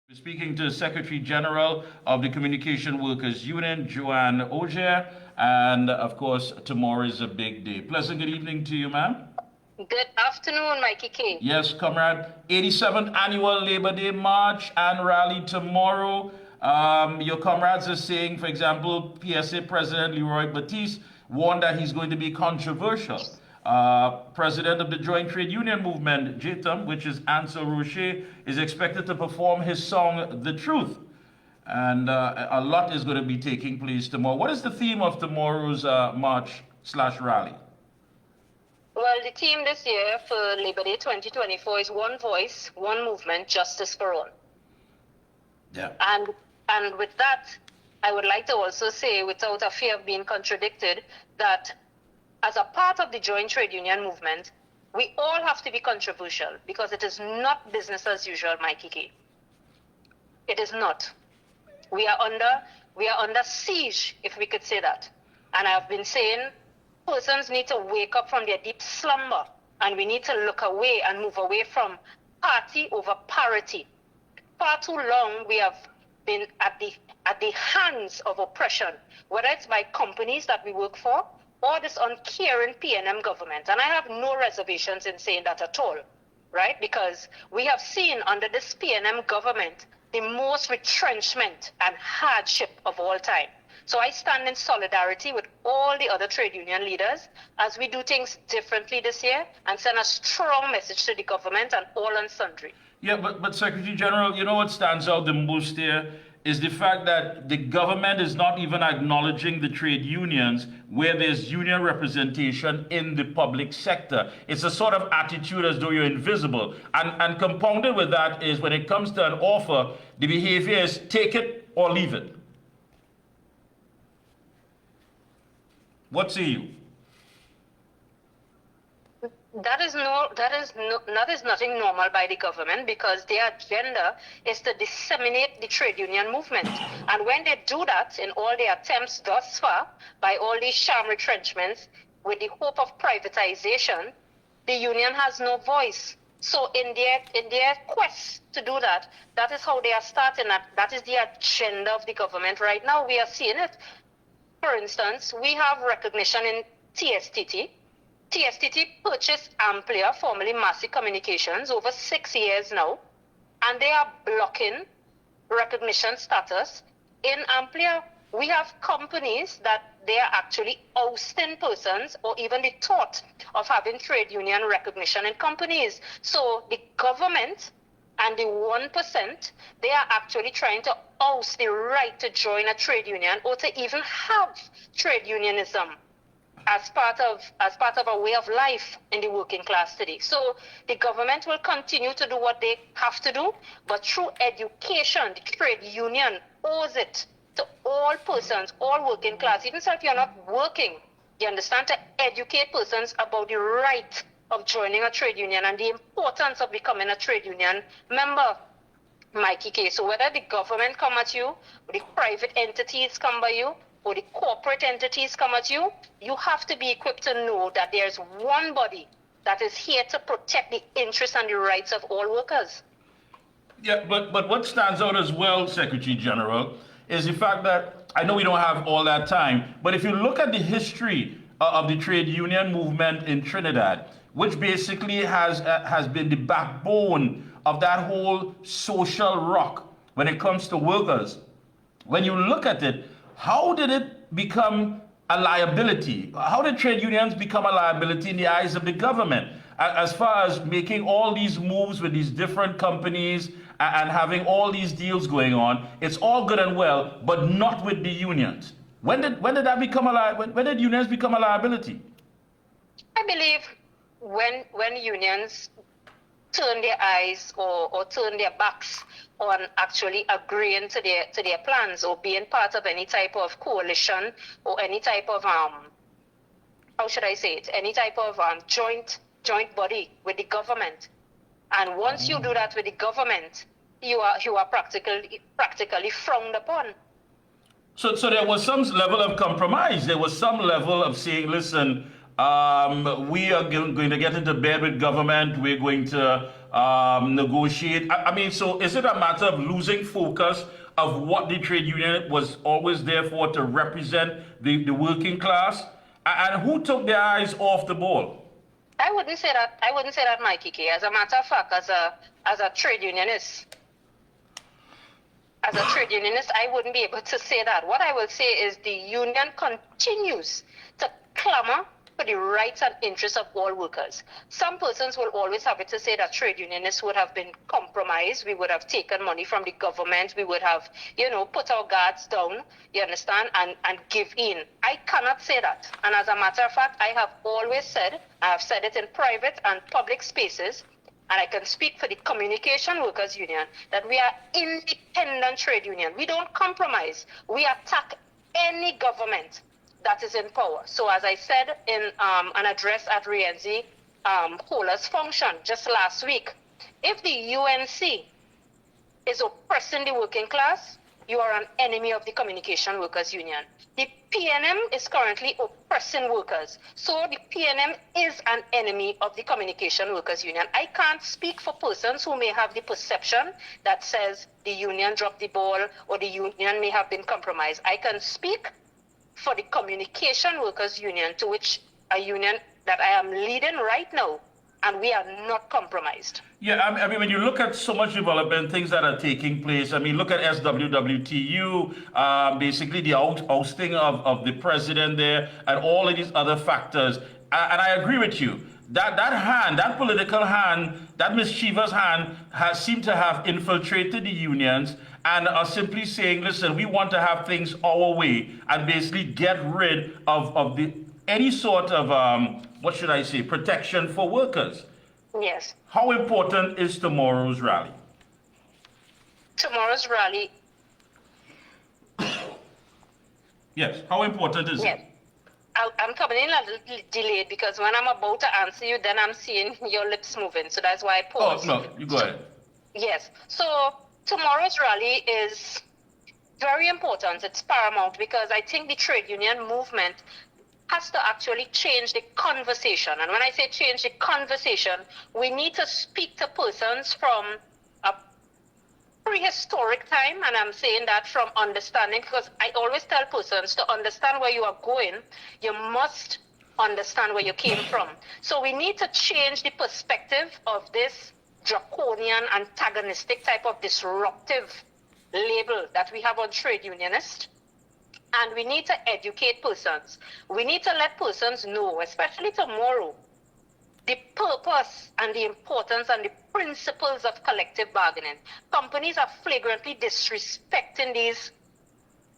We're speaking to Secretary General of the Communication Workers Union, Joanne Ogeer, and of course, tomorrow is a big day. Pleasant good evening to you, ma'am. Good afternoon, Mikee K. Yes, comrade. 87th Annual Labor Day March and Rally tomorrow. Your comrades are saying, for example, PSA President Leroy Batiste warned that he's going to be controversial. President of the Joint Trade Union Movement, JTUM, which is Ansel Rocher, is expected to perform his song, The Truth. And a lot is going to be taking place tomorrow. What is the theme of tomorrow's march/rally? Well, the theme this year for Labor Day 2024 is one voice, one movement, justice for all. Yeah. And with that, I would like to also say, without a fear of being contradicted, that as a part of the joint trade union movement, we all have to be controversial because it is not business as usual, Mikee K. It is not. We are under siege, if we could say that. And I've been saying persons need to wake up from their deep slumber, and we need to look away and move away from party over parity. Far too long we have been at the hands of oppression, whether it's by companies that we work for or this uncaring PNM government. And I have no reservations in saying that at all, right? Because we have seen under this PNM government the most retrenchment and hardship of all time. So I stand in solidarity with all the other trade union leaders as we do things differently this year and send a strong message to the government and all and sundry. Yeah, but Secretary General, you know what stands out the most here is the fact that the government is not even acknowledging the trade unions where there's union representation in the public sector. It's a sort of attitude as though you're invisible. And compounded with that is when it comes to an offer, the behavior is take it or leave it. What say you? That is nothing normal by the government because their agenda is to disseminate the trade union movement. And when they do that in all their attempts thus far by all these sham retrenchments with the hope of privatization, the union has no voice. So in their quest to do that, that is how they are starting. That is the agenda of the government right now. We are seeing it. For instance, we have recognition in TSTT. TSTT purchased Amplia, formerly Massive Communications, over 6 years now, and they are blocking recognition status. In Amplia, we have companies that they are actually ousting persons or even the thought of having trade union recognition in companies. So the government and the 1%, they are actually trying to oust the right to join a trade union or to even have trade unionism as part of a way of life in the working class today. So the government will continue to do what they have to do, but through education, the trade union owes it to all persons, all working class, even if you're not working, you understand, to educate persons about the right of joining a trade union and the importance of becoming a trade union member, Mikee K. So whether the government come at you, or the private entities come by you, or the corporate entities come at you, you have to be equipped to know that there's one body that is here to protect the interests and the rights of all workers. Yeah, but what stands out as well, Secretary General, is the fact that, I know we don't have all that time, but if you look at the history of the trade union movement in Trinidad, which basically has been the backbone of that whole social rock when it comes to workers, when you look at it, how did it become a liability? How did trade unions become a liability in the eyes of the government? As far as making all these moves with these different companies and having all these deals going on, it's all good and well, but not with the unions. When did that become when did unions become a liability? I believe when unions turn their eyes or turn their backs on actually agreeing to their plans or being part of any type of coalition or any type of how should I say it, any type of joint body with the government. And once you do that with the government, you are practically frowned upon. So there was some level of compromise. There was some level of saying, listen, we are going to get into bed with government. We're going to negotiate. I mean, so is it a matter of losing focus of what the trade union was always there for, to represent the working class? And who took their eyes off the ball? I wouldn't say that. I wouldn't say that, Mikee K. As a matter of fact, as a trade unionist, I wouldn't be able to say that. What I will say is the union continues to clamor for the rights and interests of all workers. Some persons will always have it to say that trade unionists would have been compromised. We would have taken money from the government. We would have, put our guards down, you understand, and give in. I cannot say that. And as a matter of fact, I have always said, I have said it in private and public spaces, and I can speak for the Communication Workers Union, that we are independent trade union. We don't compromise. We attack any government that is in power. So as I said in an address at Rienzi Holders Function just last week, if the UNC is oppressing the working class, you are an enemy of the Communication Workers Union. The PNM is currently oppressing workers. So the PNM is an enemy of the Communication Workers Union. I can't speak for persons who may have the perception that says the union dropped the ball or the union may have been compromised. I can speak for the Communication Workers Union, to which a union that I am leading right now, and we are not compromised. Yeah, I mean, when you look at so much development, things that are taking place, I mean, look at SWWTU, basically the ousting of the president there, and all of these other factors. And I agree with you. That political hand, that mischievous hand has seemed to have infiltrated the unions and are simply saying, listen, we want to have things our way, and basically get rid of any sort of, protection for workers. Yes. How important is tomorrow's rally? Tomorrow's rally. Yes, how important is it? I'm coming in a little delayed because when I'm about to answer you, then I'm seeing your lips moving. So that's why I paused. Oh, no, you go ahead. Yes. So tomorrow's rally is very important. It's paramount because I think the trade union movement has to actually change the conversation. And when I say change the conversation, we need to speak to persons from a prehistoric time, and I'm saying that from understanding, because I always tell persons to understand where you are going, you must understand where you came from. So we need to change the perspective of this draconian, antagonistic type of disruptive label that we have on trade unionists. And we need to educate persons. We need to let persons know, especially tomorrow, the purpose and the importance and the principles of collective bargaining. Companies are flagrantly disrespecting these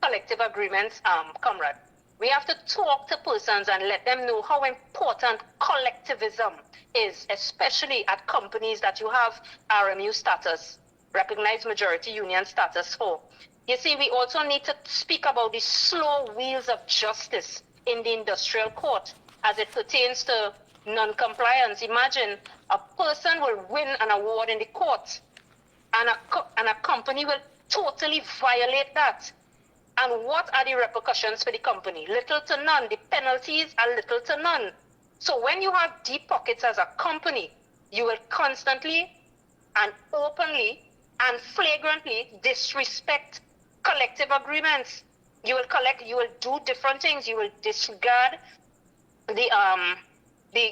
collective agreements, comrade. We have to talk to persons and let them know how important collectivism is, especially at companies that you have RMU status, recognized majority union status for. You see, we also need to speak about the slow wheels of justice in the industrial court as it pertains to non-compliance. Imagine a person will win an award in the court and a company will totally violate that. And what are the repercussions for the company? Little to none. The penalties are little to none. So when you have deep pockets as a company, you will constantly and openly and flagrantly disrespect collective agreements. You will do different things. You will disregard the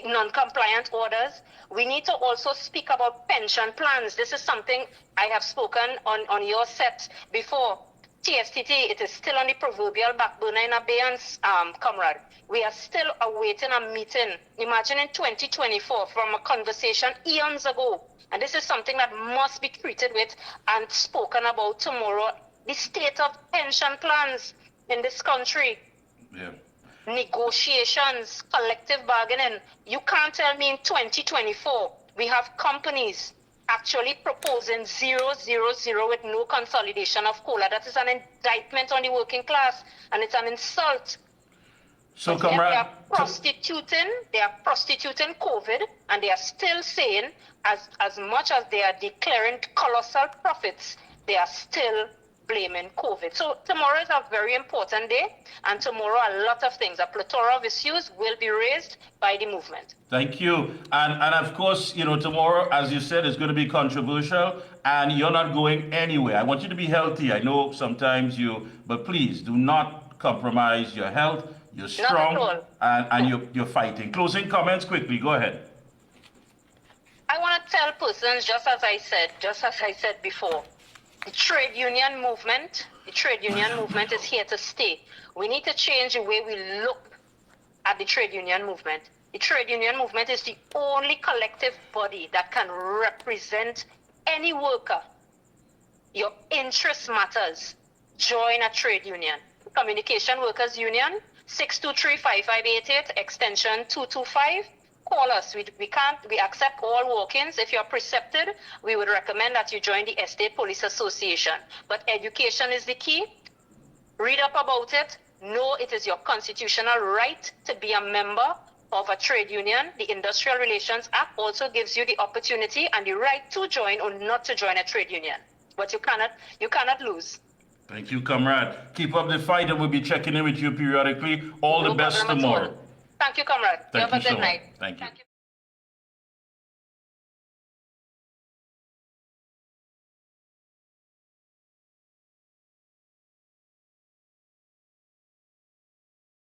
non-compliant orders. We need to also speak about pension plans. This is something I have spoken on your set before. TSTT, it is still on the proverbial back burner in abeyance, comrade. We are still awaiting a meeting. Imagine in 2024 from a conversation eons ago. And this is something that must be treated with and spoken about tomorrow. The state of pension plans in this country. Yeah. Negotiations, collective bargaining. You can't tell me in 2024 we have companies actually proposing 000 with no consolidation of COLA. That is an indictment on the working class, and it's an insult. So, comrade, they are prostituting COVID, and they are still saying, as much as they are declaring colossal profits, they are still blaming COVID. So tomorrow is a very important day, and tomorrow a lot of things, a plethora of issues will be raised by the movement. Thank you. And of course, you know, tomorrow, as you said, is going to be controversial, and you're not going anywhere. I want you to be healthy. I know sometimes but please do not compromise your health. You're strong, Not at all. and you're fighting. Closing comments quickly. Go ahead. I want to tell persons, just as I said before, the trade union movement is here to stay. We need to change the way we look at the trade union movement. The trade union movement is the only collective body that can represent any worker. Your interest matters. Join a trade union. Communication Workers Union, 623-5588, extension 225. Call us. We accept all walk-ins. If you're precepted, we would recommend that you join the Estate Police Association. But education is the key. Read up about it. Know it is your constitutional right to be a member of a trade union. The Industrial Relations Act also gives you the opportunity and the right to join or not to join a trade union. But you cannot lose. Thank you, comrade. Keep up the fight, and we'll be checking in with you periodically. All the best tomorrow. Thank you, comrade. Thank you have a so good much. night. Thank you.